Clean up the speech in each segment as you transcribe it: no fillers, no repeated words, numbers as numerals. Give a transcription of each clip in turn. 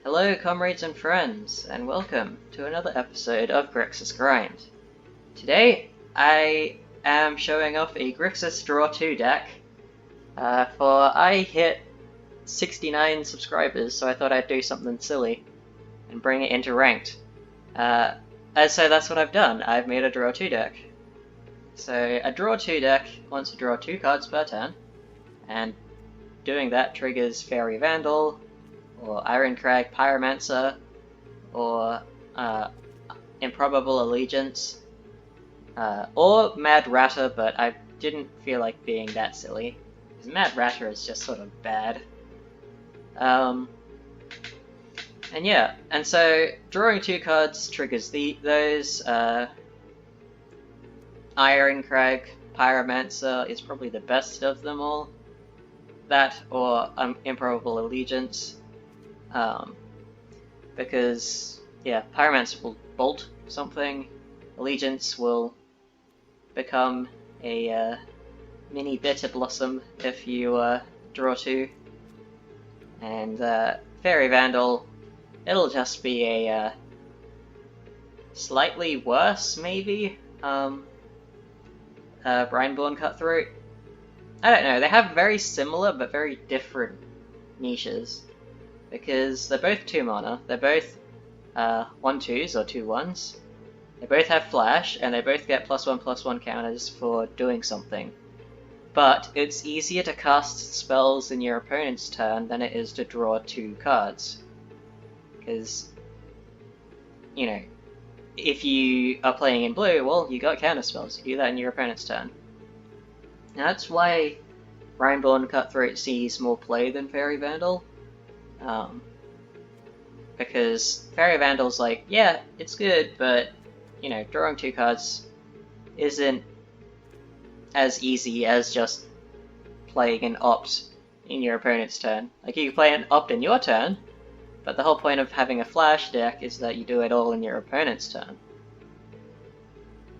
Hello comrades and friends, and welcome to another episode of Grixis Grind. Today, I am showing off a Grixis Draw 2 deck, for I hit 69 subscribers, so I thought I'd do something silly and bring it into Ranked. And so that's what I've done, I've made a Draw 2 deck. So a Draw 2 deck wants to draw 2 cards per turn, and doing that triggers Faerie Vandal, or Irencrag Pyromancer, or Improbable Alliance, or Mad Ratter, but I didn't feel like being that silly, because Mad Ratter is just sort of bad. And yeah, and so drawing 2 cards triggers those. Irencrag Pyromancer is probably the best of them all. That or Improbable Alliance. Because, yeah, Pyromancer will bolt something, Allegiance will become a mini Bitter Blossom if you draw 2, and Faerie Vandal, it'll just be a slightly worse, maybe, Brineborn Cutthroat. I don't know, they have very similar but very different niches. Because they're both 2 mana, they're both 1/2s or 2/1s, they both have flash, and they both get +1/+1 counters for doing something. But it's easier to cast spells in your opponent's turn than it is to draw 2 cards. Because, you know, if you are playing in blue, well, you got counter spells, you do that in your opponent's turn. Now that's why Brineborn Cutthroat sees more play than Faerie Vandal. Because Faerie Vandal's like, yeah, it's good, but, you know, drawing 2 cards isn't as easy as just playing an opt in your opponent's turn. Like, you can play an opt in your turn, but the whole point of having a flash deck is that you do it all in your opponent's turn.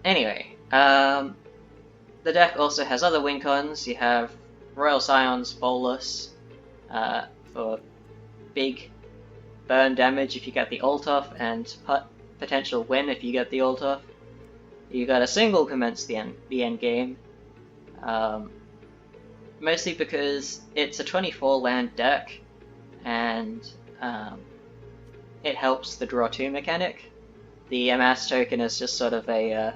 Anyway, the deck also has other win cons. You have Royal Scions, Bolas, for big burn damage if you get the ult off, and potential win if you get the ult off. You got a single Commence the Endgame, mostly because it's a 24 land deck, and it helps the draw 2 mechanic. The amass token is just sort of a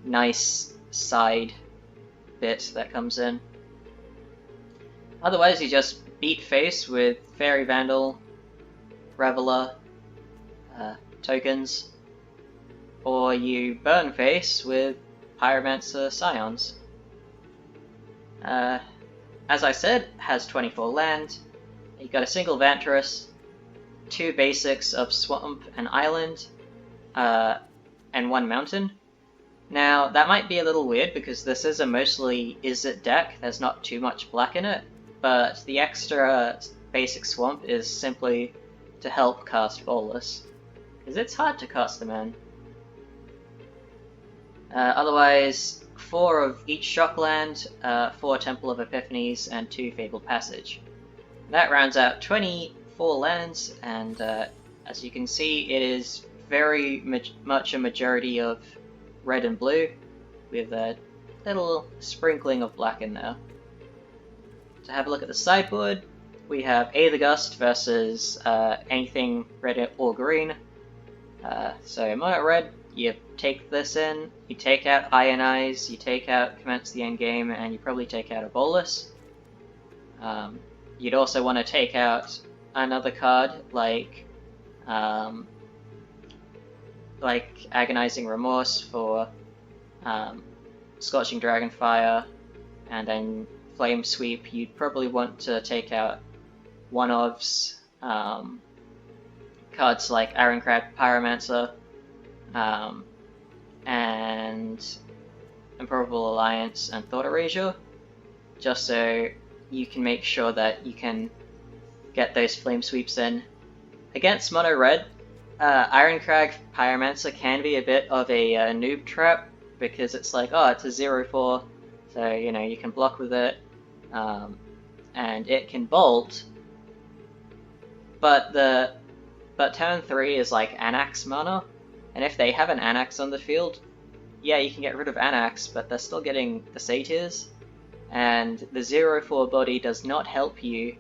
nice side bit that comes in. Otherwise, you just beat face with Faerie Vandal, Reveler, tokens, or you burn face with Pyromancer Scions. As I said, has 24 land. You got a single Vantress, 2 basics of Swamp and Island, and 1 Mountain. Now, that might be a little weird because this is a mostly Izzet deck, there's not too much black in it, but the extra basic Swamp is simply to help cast Bolas, because it's hard to cast them in. Otherwise, 4 of each Shockland, 4 Temple of Epiphanies, and 2 Fabled Passage. That rounds out 24 lands, and as you can see, it is very much a majority of red and blue, with a little sprinkling of black in there. To have a look at the sideboard, we have Aether Gust versus anything red or green. So mono red, you take this in, you take out Ionize, you take out Commence the Endgame, and you probably take out a Bolas. You'd also want to take out another card like Agonizing Remorse for Scorching Dragonfire, and then Flame Sweep. You'd probably want to take out one of cards like Irencrag Pyromancer, and Improbable Alliance and Thought Erasure, just so you can make sure that you can get those Flame Sweeps in. Against mono red, Irencrag Pyromancer can be a bit of a noob trap, because it's like, oh, it's a 0/4, so, you know, you can block with it, and it can bolt, but the but turn 3 is like Anax mana, and if they have an Anax on the field, yeah, you can get rid of Anax, but they're still getting the Satyrs, and the 0/4 body does not help you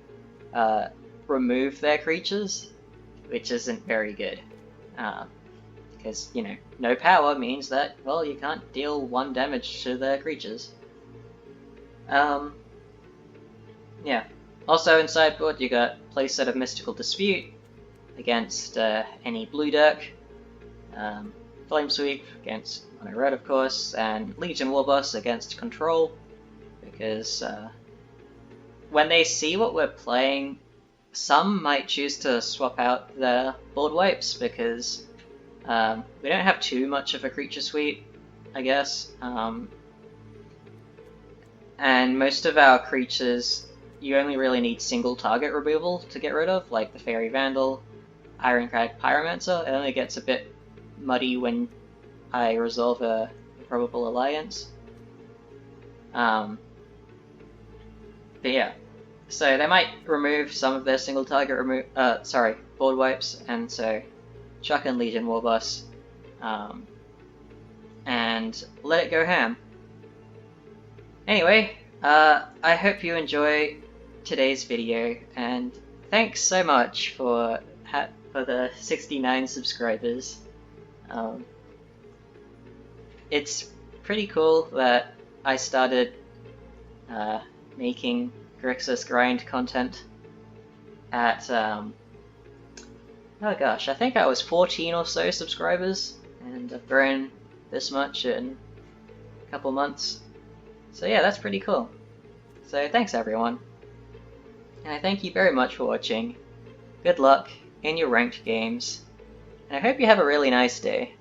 remove their creatures, which isn't very good. Because, you know, no power means that, well, you can't deal 1 damage to their creatures. Yeah. Also in sideboard, you got playset of Mystical Dispute against any blue deck, Flame Sweep against mono red, of course, and Legion Warboss against Control, because when they see what we're playing, some might choose to swap out their board wipes, because we don't have too much of a creature suite, I guess, and most of our creatures you only really need single target removal to get rid of, like the Faerie Vandal, Irencrag Pyromancer. It only gets a bit muddy when I resolve a Improbable Alliance. But yeah, so they might remove some of their single target board wipes, and so chuck in Legion Warboss, and let it go ham. Anyway, I hope you enjoy today's video, and thanks so much for the 69 subscribers. It's pretty cool that I started making Grixis grind content at oh gosh, I think I was 14 or so subscribers, and I've grown this much in a couple months. So yeah, that's pretty cool. So thanks everyone, and I thank you very much for watching. Good luck in your ranked games, and I hope you have a really nice day.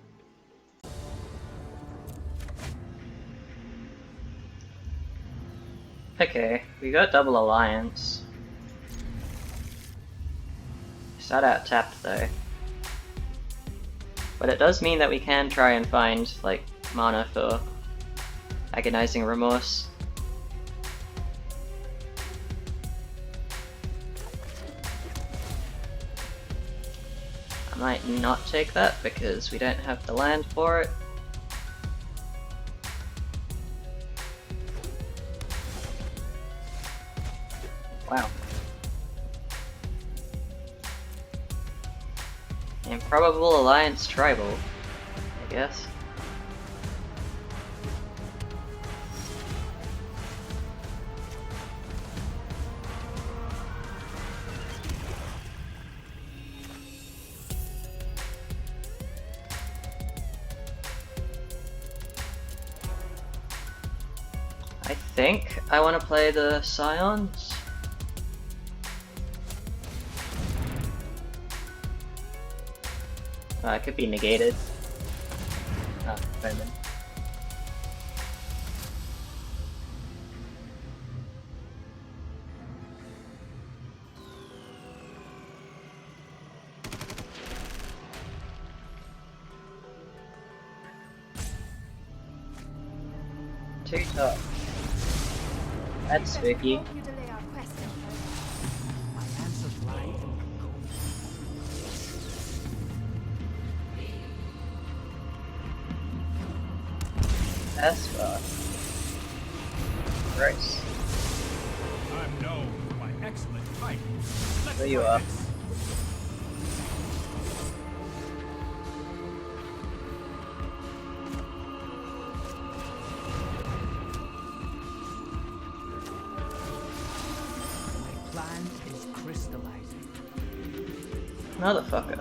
Okay, we got double alliance. Start out tapped though. But it does mean that we can try and find, like, mana for Agonizing Remorse. I might not take that because we don't have the land for it. Wow. Improbable Alliance Tribal, I guess. I think I want to play the Scions. It could be negated. Omen. Too tough. That's spooky. Esper. Gross. I'm known for my excellent fighting. There you are. My plan is crystallizing. Motherfucker.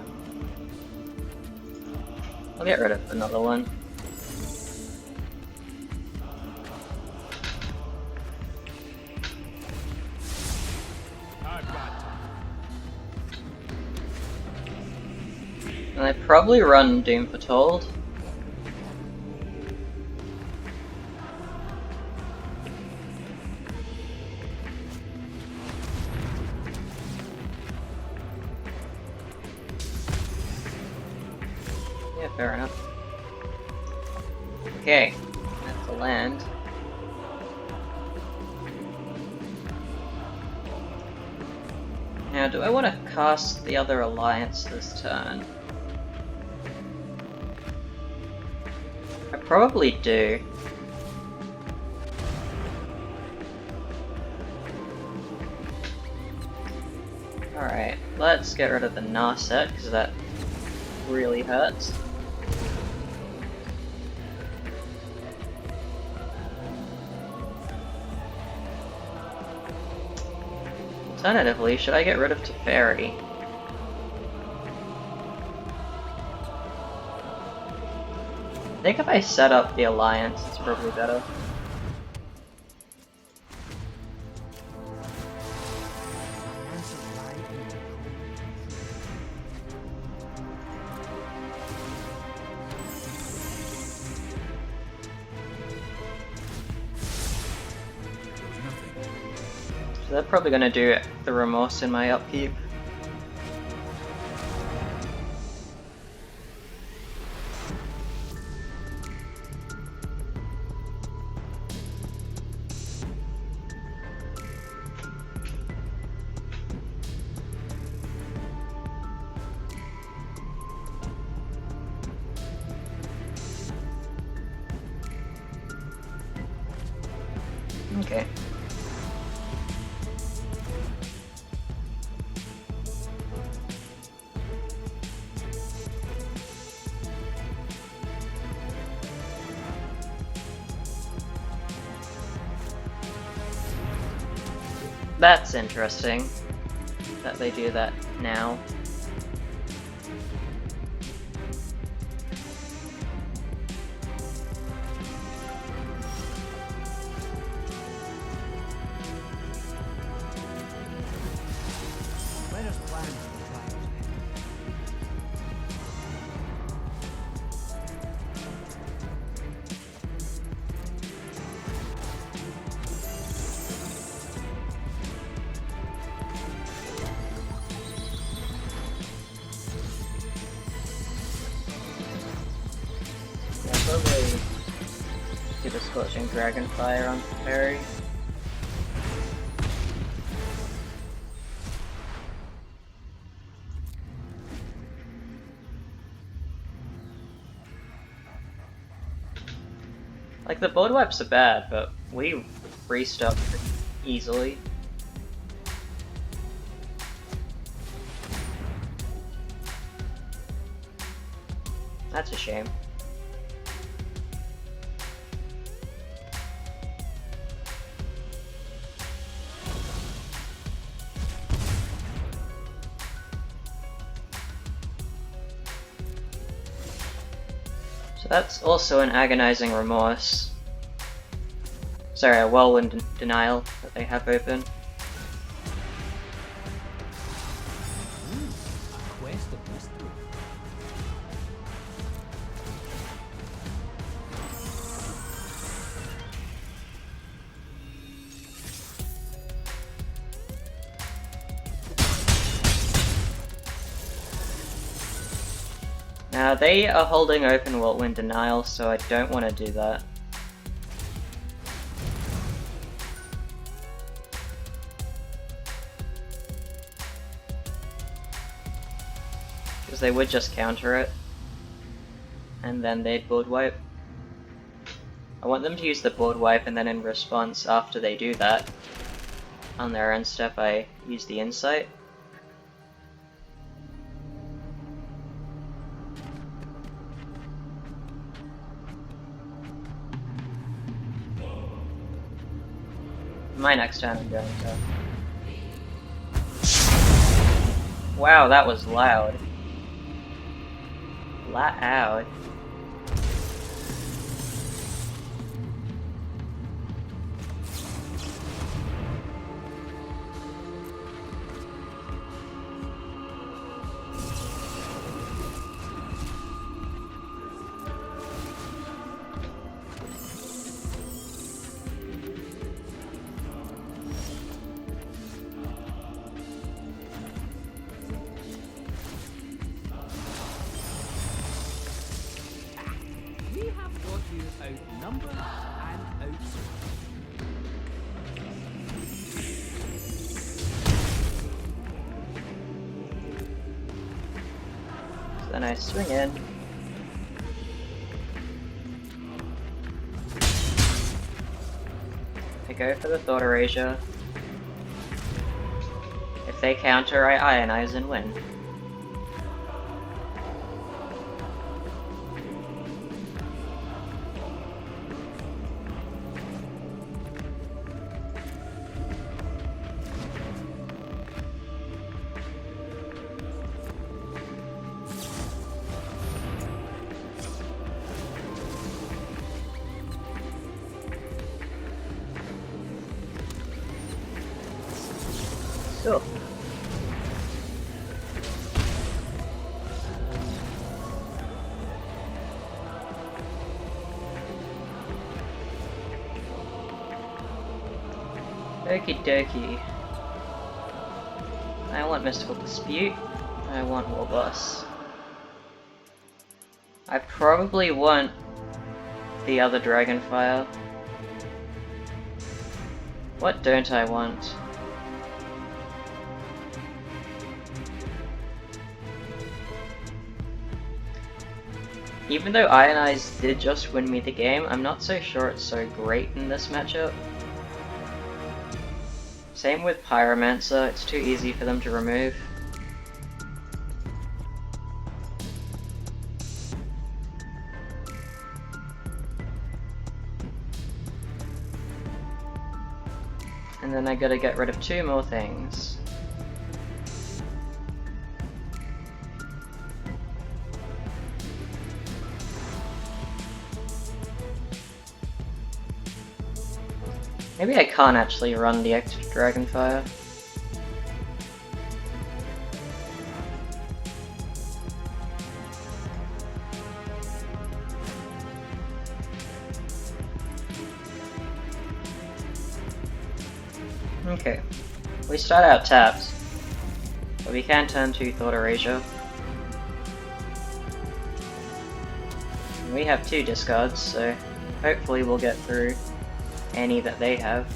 I'll get rid of another one. And I probably run Doom Foretold. Yeah, fair enough. Okay, that's the land. Now, do I want to cast the other alliance this turn? I probably do. Alright, let's get rid of the Narset, because that really hurts. Alternatively, should I get rid of Teferi? I think if I set up the alliance, it's probably better. So they're probably going to do the Remorse in my upkeep. Okay. That's interesting that they do that now. Let us plan for the trials ahead. Probably do the Scorching Dragonfire on Faerie. Like, the board wipes are bad, but we restock pretty easily. That's a shame. That's also an Agonizing Remorse. Sorry, a Whirlwind Denial that they have open. Now they are holding open Whirlwind Denial, so I don't want to do that. Because they would just counter it, and then they'd board wipe. I want them to use the board wipe, and then in response, after they do that, on their end step I use the Insight. My next turn I'm going to. Wow, that was loud. Loud. Then I swing in. I go for the Thought Erasure. If they counter, I Ionize and win. So. Okie dokie. I want Mystical Dispute. I want Warboss. I probably want the other Dragonfire. What don't I want? Even though Ionize did just win me the game, I'm not so sure it's so great in this matchup. Same with Pyromancer, it's too easy for them to remove. And then I gotta get rid of 2 more things. Maybe I can't actually run the extra Dragonfire. Okay, we start out tapped, but we can turn to Thought Erasure. We have 2 discards, so hopefully we'll get through any that they have.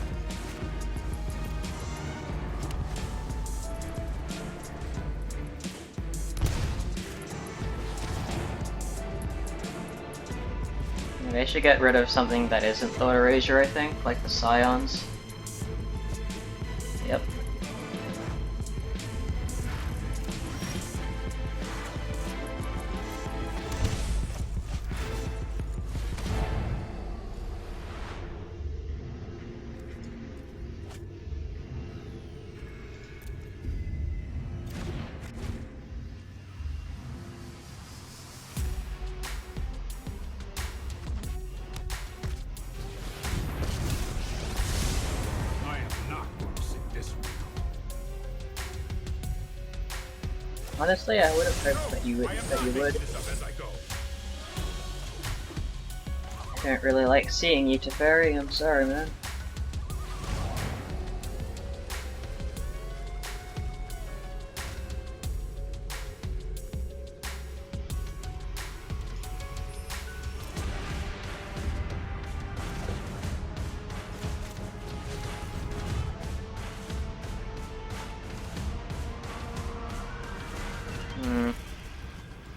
They should get rid of something that isn't Thought Erasure, I think, like the Scions. Yep. Honestly, I would have hoped that you would. I don't really like seeing you, Teferi. I'm sorry, man.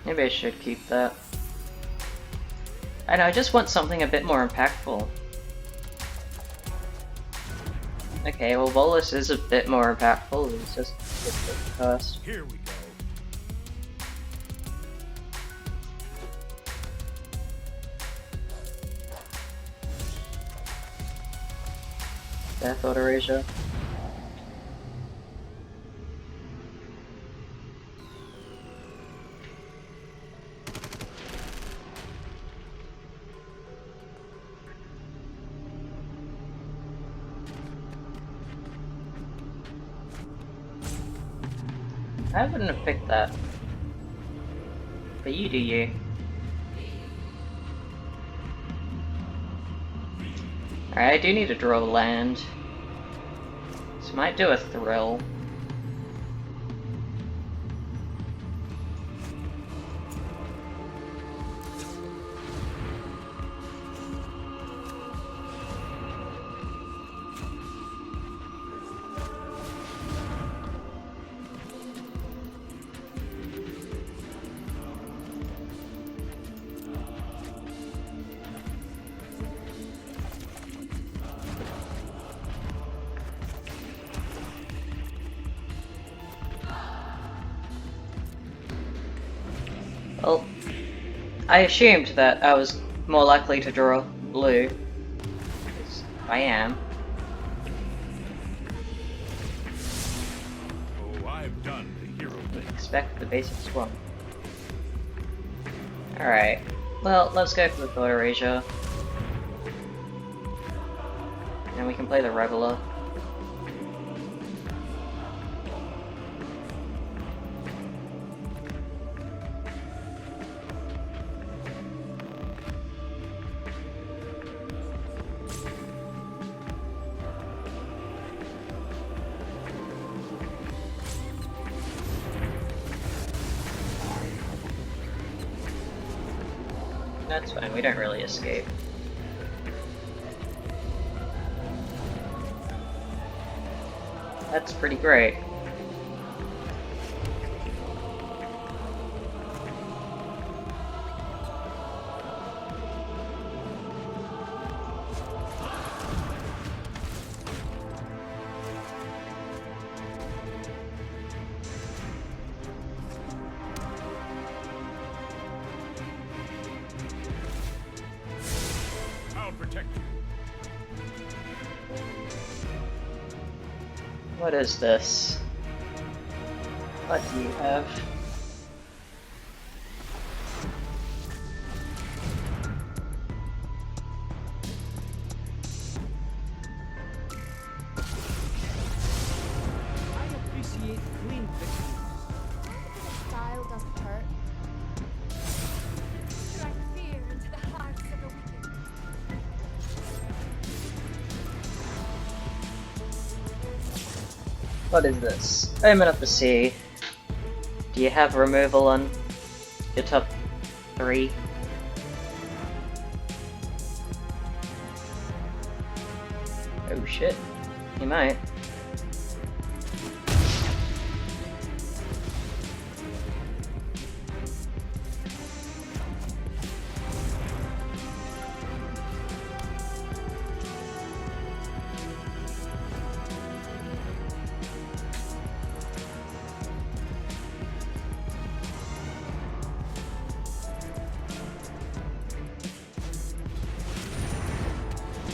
Maybe I should keep that. I know, I just want something a bit more impactful. Okay, well Bolas is a bit more impactful, it's just first. Here we go. There, Thought Erasure. I wouldn't have picked that. But you do you. Alright, I do need to draw land. This might do a thrill. Well, I assumed that I was more likely to draw blue. Because I am. Oh, I've done the hero thing. Expect the basic swamp. Alright. Well, let's go for the Thought Erasure. And we can play the Reveler. That's fine, we don't really escape. That's pretty great. I'll protect you. What is this? What do you have? I appreciate clean victories. Style doesn't hurt. Strike fear into the hearts of the wicked. What is this? Omen of the Sea. Do you have removal on your top 3? Oh shit. You might.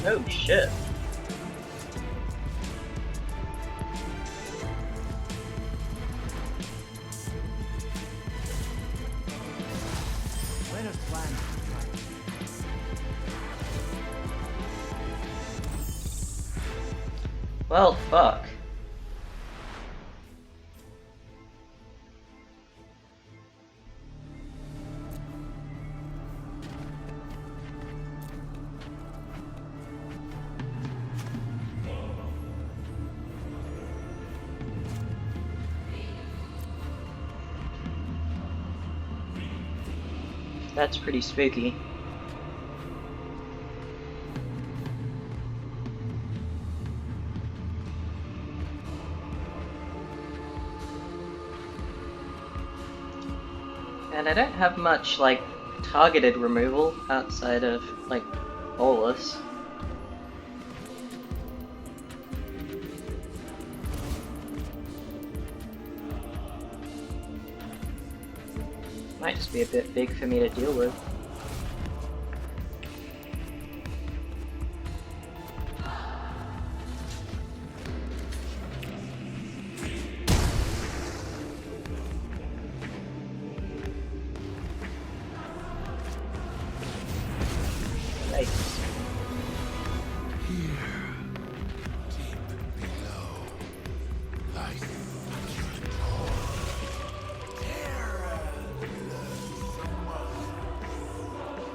Oh shit. Winner's plan. Well, fuck. That's pretty spooky. And I don't have much, like, targeted removal outside of, like, Bolas. Might just be a bit big for me to deal with. Nice.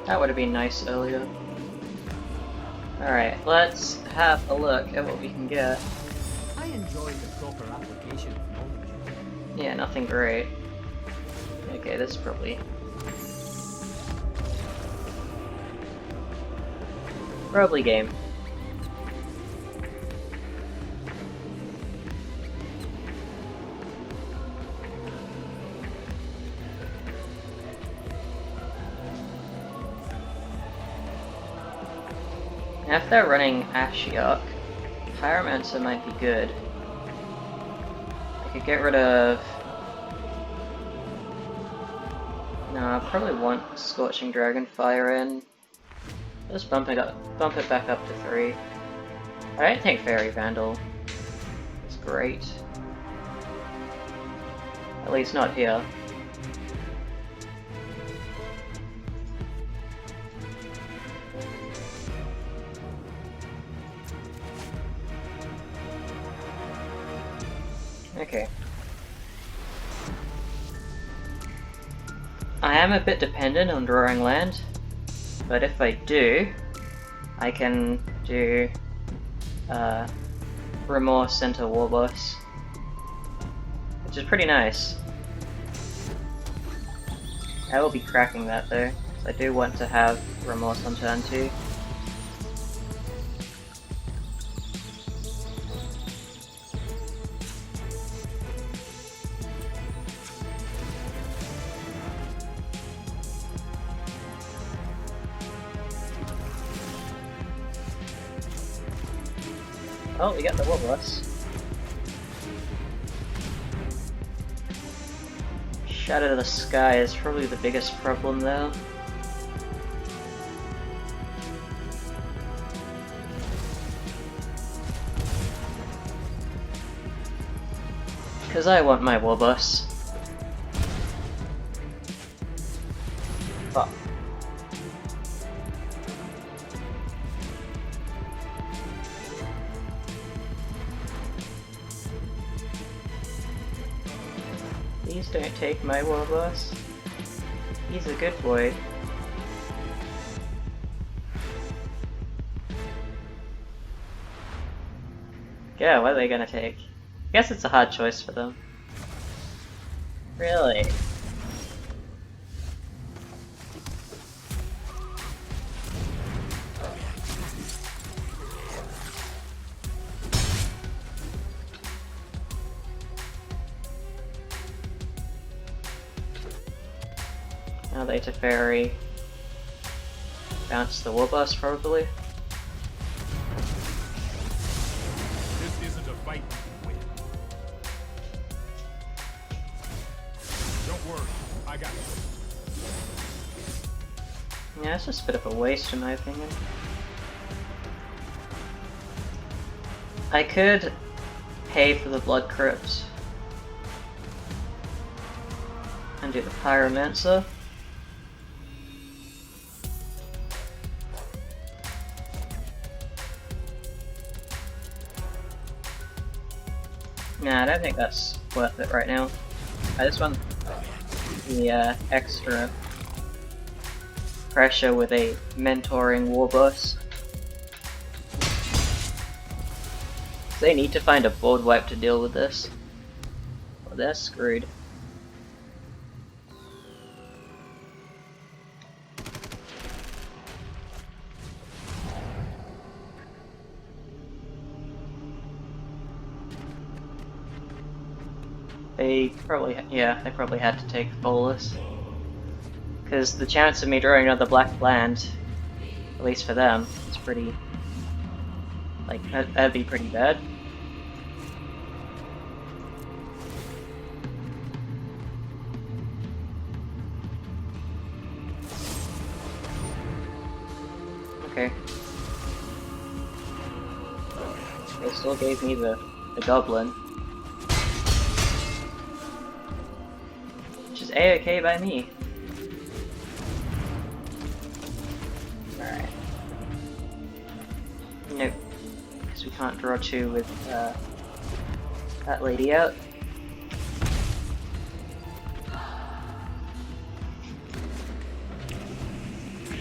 That would have been nice earlier. Alright, let's have a look at what we can get. I enjoy the proper application of knowledge. Yeah, nothing great. Okay, this is probably game. Now if they're running Ashiok, Pyromancer might be good. I could get rid of No, I probably want Scorching Dragonfire in. Just bump it back up to 3. I don't think Faerie Vandal is great. At least not here. Okay. I am a bit dependent on drawing land, but if I do, I can do Remorse into Warboss, which is pretty nice. I will be cracking that though, because I do want to have Remorse on turn 2. Oh, we got the Warboss. Shadow to the Sky is probably the biggest problem though. Because I want my Warboss. Fuck. Please don't take my Warboss. He's a good boy. Yeah, what are they gonna take? I guess it's a hard choice for them. Really? Now they to Fairy. Bounce the Warboss probably. This isn't a fight you win. Don't worry, I got it. Yeah, it's just a bit of a waste in my opinion. I could pay for the Blood Crypt and do the Pyromancer. Nah, I don't think that's worth it right now. I just want the extra pressure with a mentoring Warboss. They need to find a board wipe to deal with this, or they're screwed. They probably had to take Bolas. Because the chance of me drawing another black land, at least for them, is pretty... like, that'd be pretty bad. Okay. They still gave me the Goblin. Which is A-okay by me. Alright. Nope. Because we can't draw 2 with that lady out.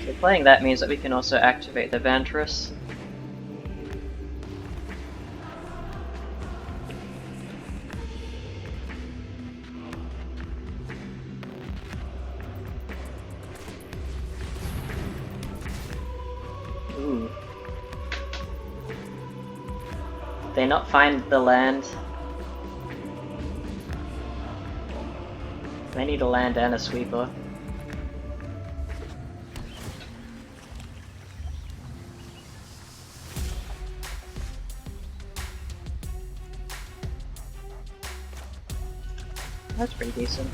So playing that means that we can also activate the Vantress. Ooh. Did they not find the land? They need a land and a sweeper. That's pretty decent.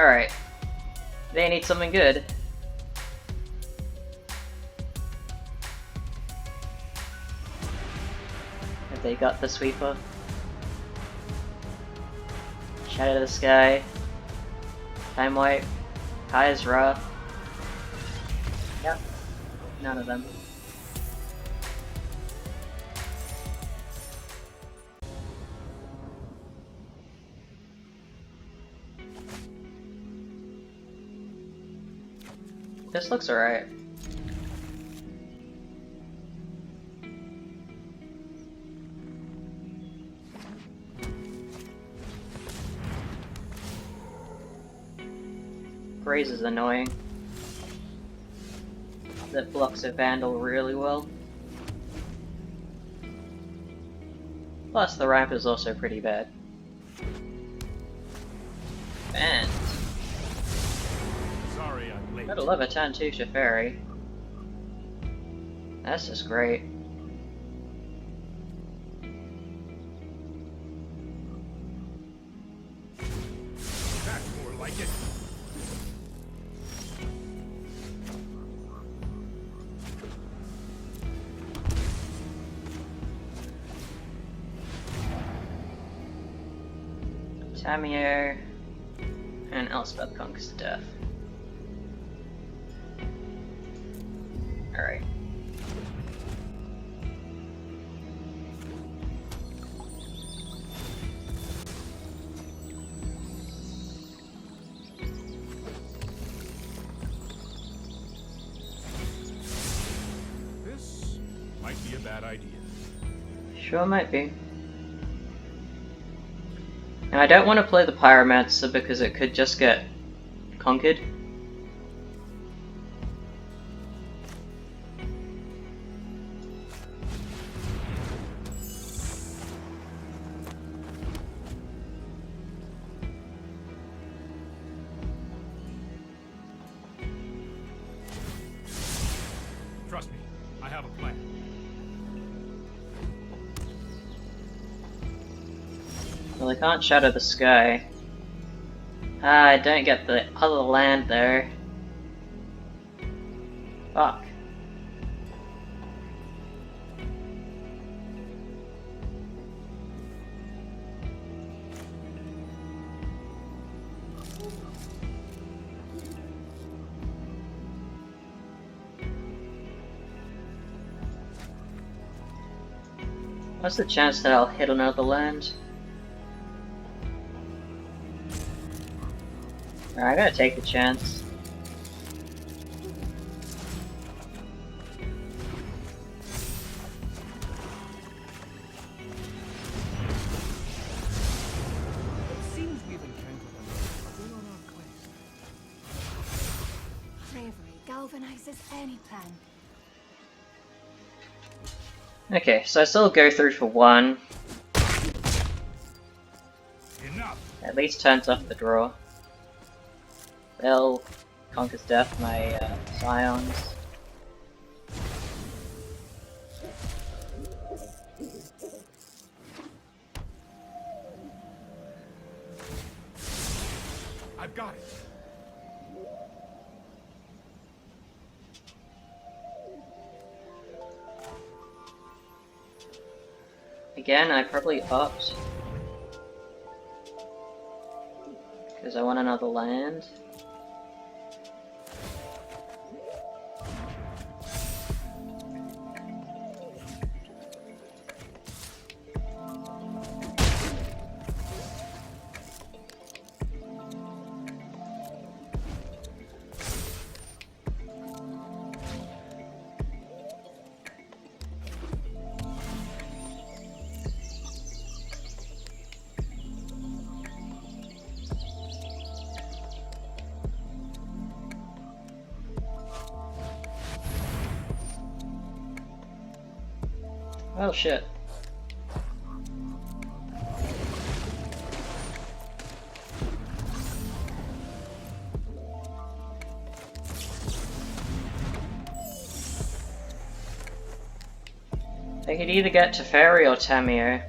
Alright. They need something good. Have they got the sweeper? Shadow of the Sky. Time Wipe. Kaya's Wrath. Yep. None of them. This looks alright. Graze is annoying. That blocks a Vandal really well. Plus the ramp is also pretty bad. And Sorry I'm late. gotta love a turn 2 Teferi. That's just great. That's more like it. Tamiyo and Elspeth conquers death. Alright. This might be a bad idea. Sure might be. Now I don't want to play the Pyromancer because it could just get conquered. Trust me, I have a plan. Well, I can't shadow the sky. Ah, I don't get the other land there. Fuck. What's the chance that I'll hit another land? Alright, I gotta take the chance. It seems we've encountered another on our quest. Bravery galvanizes any plan. Okay, so I still go through for one. Enough. At least turns off the draw. They'll conquers death my Scions. I've got it. Again, I probably opt because I want another land. Oh shit. I could either get Teferi or Tamiyo.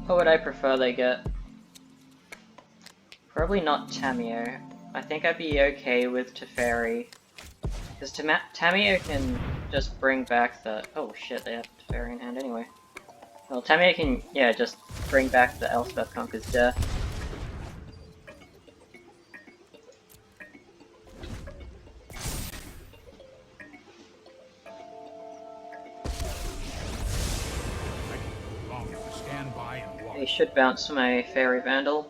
What would I prefer they get? Probably not Tamiyo. I think I'd be okay with Teferi. Because Tamiyo can just bring back the... Oh shit, they have Teferi in hand anyway. Well, Tamiyo can, yeah, just bring back the Elspeth Conquers Death. He should bounce my Faerie Vandal.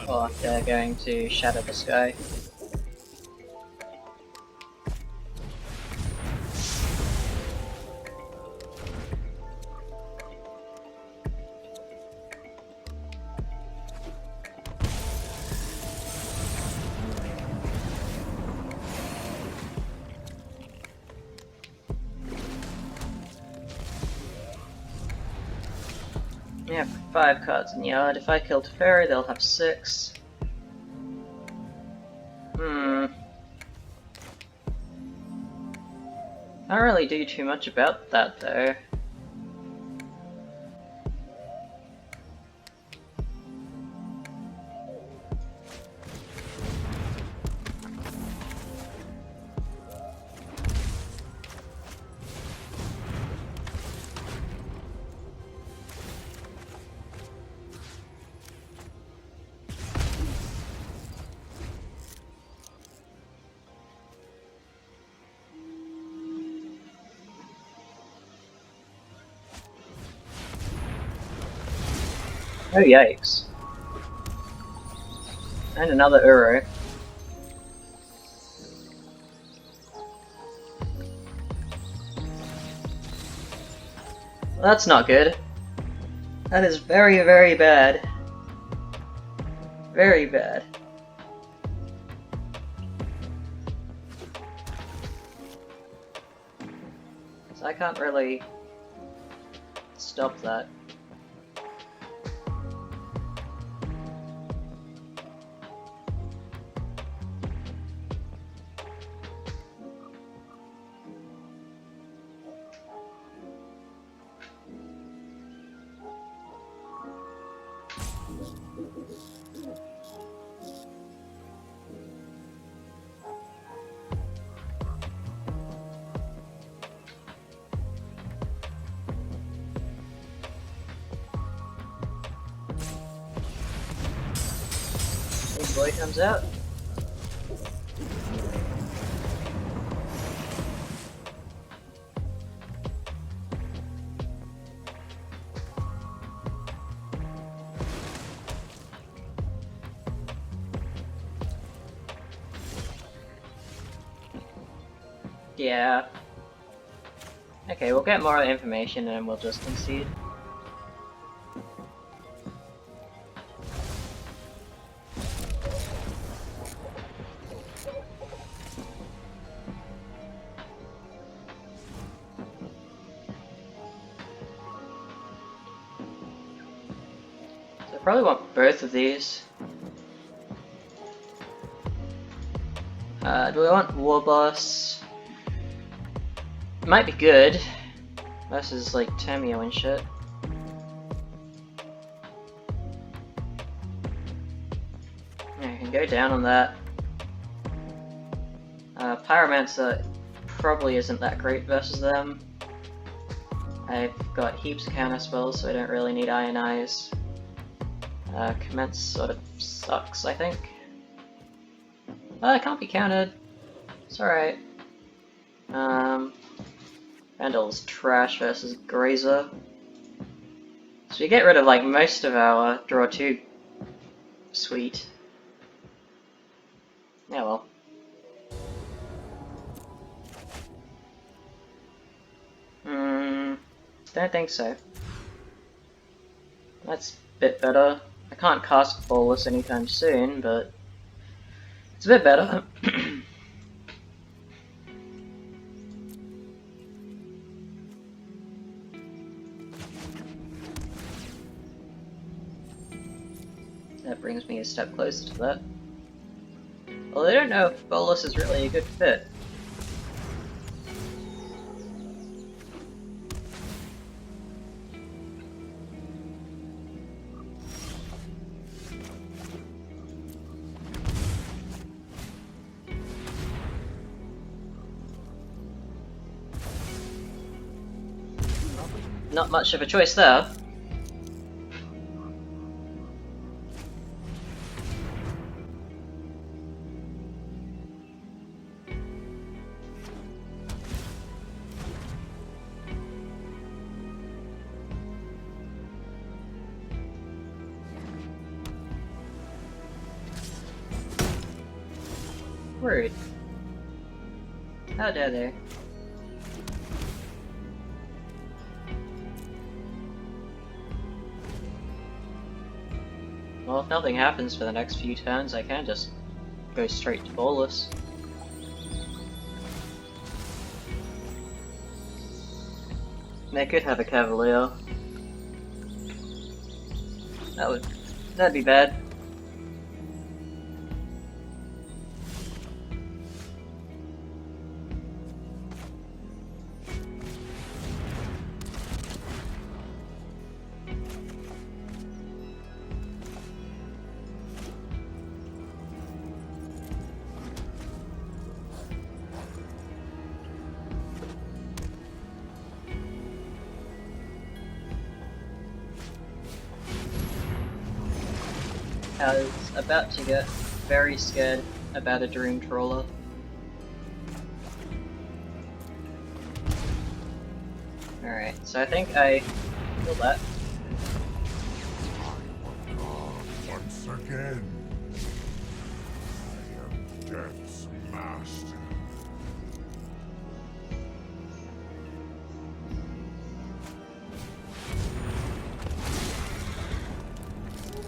Or they're going to shatter the sky. We have 5 cards in the yard. If I kill Teferi, they'll have 6. Can't really do too much about that though. Oh yikes. And another Uro. Well, that's not good. That is very, very bad. Very bad. So I can't really stop that. Boy comes out. Yeah. Okay, we'll get more information and we'll just concede. Probably want both of these. Do we want Warboss? Might be good. Versus like Tamiyo and shit. Yeah, I can go down on that. Pyromancer probably isn't that great versus them. I've got heaps of counter spells, so I don't really need Ionize. Commence sort of sucks, I think. It can't be countered. It's alright. Vandal's trash versus Grazer. So we get rid of like most of our draw 2 suite. Yeah, well. Don't think so. That's a bit better. I can't cast Bolas anytime soon, but it's a bit better. That brings me a step closer to that. Well, I don't know if Bolas is really a good fit. Not much of a choice there. Rude. How dare they? Well, if nothing happens for the next few turns, I can just go straight to Bolas. They could have a Cavalier. That'd be bad. I was about to get very scared about a Dream Trawler. Alright, so I think I killed that. Once again, I am Death's master.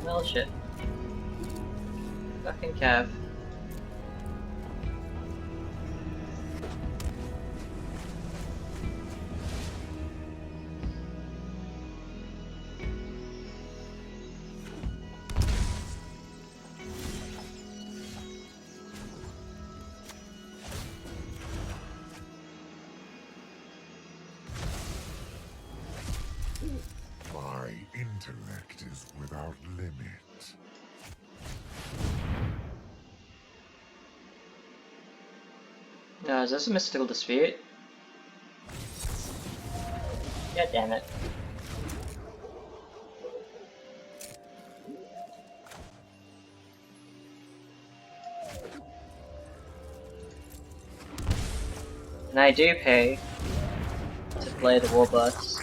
Well, shit. Fucking Cav. My intellect is without limit. No, is this a mystical dispute? God damn it. And I do pay to play the Warboss.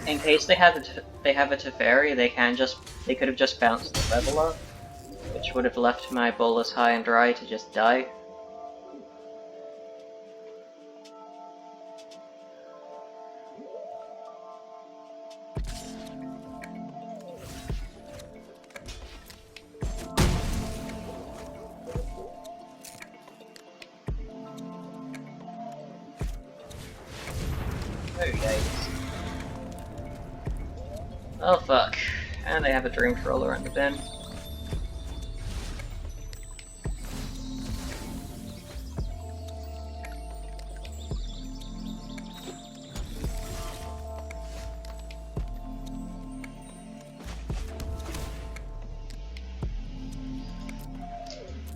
In case they have a Teferi, they could have just bounced the Reveler, which would have left my Bolas high and dry to just die. Oh yikes. Oh fuck. And they have a Dream Trawler in the bin.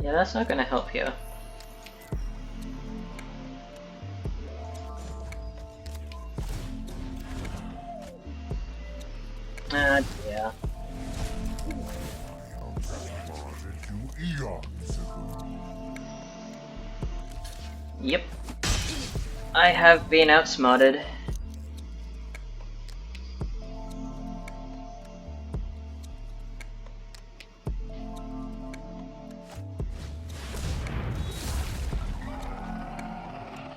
Yeah, that's not gonna help you. Yeah. I outsmarted you eons ago. Yep. I have been outsmarted.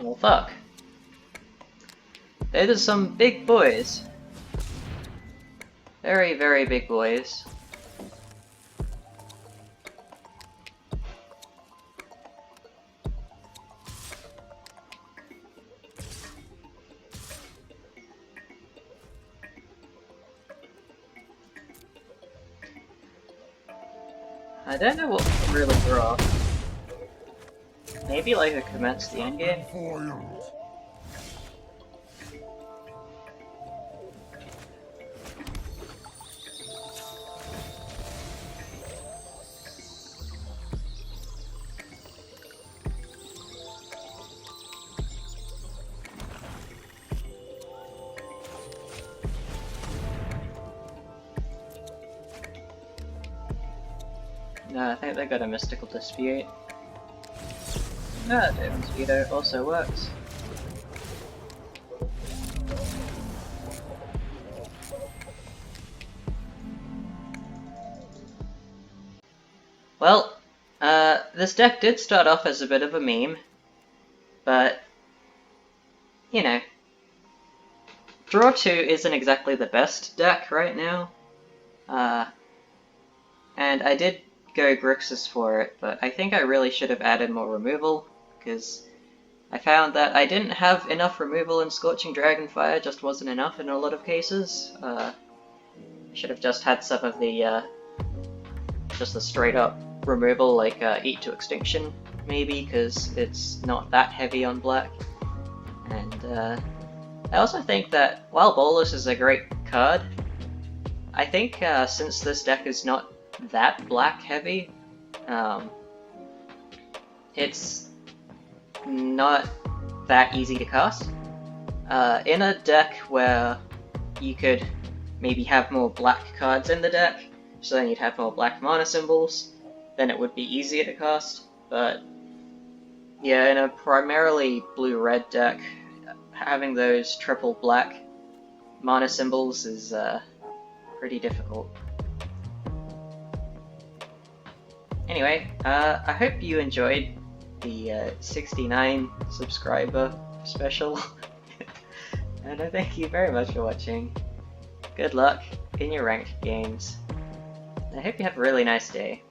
Well, fuck. Those are some big boys. Very, very big boys. I don't know what to really draw. Maybe like a Commence the Endgame? Foiled. No, I think they got a Mystical Dispute. Ah, Demon Speedo also works. Well, this deck did start off as a bit of a meme, but, you know, Draw 2 isn't exactly the best deck right now, and I did go Grixis for it, but I think I really should have added more removal, because I found that I didn't have enough removal in Scorching Dragonfire, just wasn't enough in a lot of cases. I should have just had some of the, just the straight up removal, like Eat to Extinction, maybe, because it's not that heavy on black. And I also think that while Bolas is a great card, I think since this deck is not that black heavy, it's not that easy to cast. In a deck where you could maybe have more black cards in the deck, so then you'd have more black mana symbols, then it would be easier to cast. But yeah, in a primarily blue-red deck, having those triple black mana symbols is pretty difficult. Anyway, I hope you enjoyed the 69 subscriber special, and I thank you very much for watching. Good luck in your ranked games. I hope you have a really nice day.